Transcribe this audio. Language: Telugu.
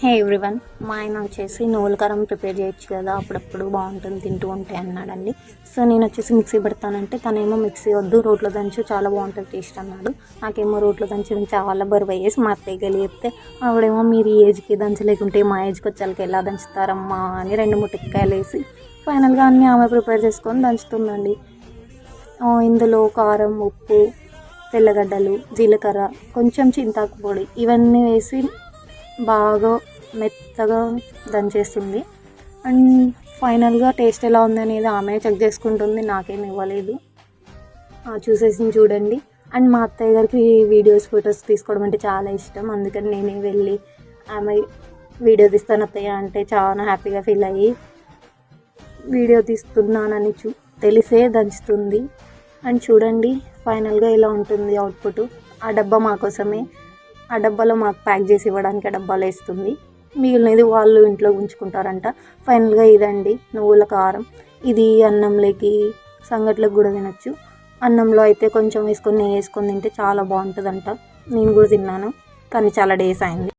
హే ఎవ్రీవన్, మా ఆయన వచ్చేసి నువ్వుల కారం ప్రిపేర్ చేయొచ్చు కదా, అప్పుడప్పుడు బాగుంటుంది తింటూ ఉంటే అన్నాడండి. సో నేను వచ్చేసి మిక్సీ పెడతానంటే తనేమో మిక్సీ వద్దు రోట్లో దంచు చాలా బాగుంటుంది టేస్ట్ అన్నాడు. నాకేమో రోట్లో దంచడం చాలా బరువు అయ్యేసి మా అత్తయ్య గలి చెప్తే ఆవిడేమో మీరు ఈ ఏజ్కి దంచలేకుంటే మా ఏజ్కి వచ్చాక ఎలా దంచుతారమ్మా అని 2 ముటిక్కాయలు వేసి ఫైనల్గా అన్నీ ఆమె ప్రిపేర్ చేసుకొని దంచుతుందండి. ఇందులో కారం, ఉప్పు, తెల్లగడ్డలు, జీలకర్ర, కొంచెం చింతాకు పొడి ఇవన్నీ వేసి బాగా మెత్తగా దంచేస్తుంది. అండ్ ఫైనల్గా టేస్ట్ ఎలా ఉంది అనేది ఆమె చెక్ చేసుకుంటుంది, నాకేమి ఇవ్వలేదు. చూసేసి చూడండి. అండ్ మా అత్తయ్య గారికి వీడియోస్ ఫొటోస్ తీసుకోవడం అంటే చాలా ఇష్టం, అందుకని నేనే వెళ్ళి ఆమె వీడియో తీస్తాను అత్తయ్య అంటే చాలా హ్యాపీగా ఫీల్ అయ్యి వీడియో తీస్తున్నానని తెలిసే దంచుతుంది. అండ్ చూడండి ఫైనల్గా ఇలా ఉంటుంది అవుట్పుట్. ఆ డబ్బా మా కోసమే, ఆ డబ్బాలో మాకు ప్యాక్ చేసి ఇవ్వడానికి ఆ డబ్బాలో వేస్తుంది, మిగిలినది వాళ్ళు ఇంట్లో ఉంచుకుంటారంట. ఫైనల్గా ఇదండి నువ్వుల కారం. ఇది అన్నంలోకి సంగట్లకు కూడా తినచ్చు. అన్నంలో అయితే కొంచెం వేసుకొని నెయ్యి వేసుకొని తింటే చాలా బాగుంటుందంట. నేను కూడా తిన్నాను, కానీ చాలా డేస్ అయింది.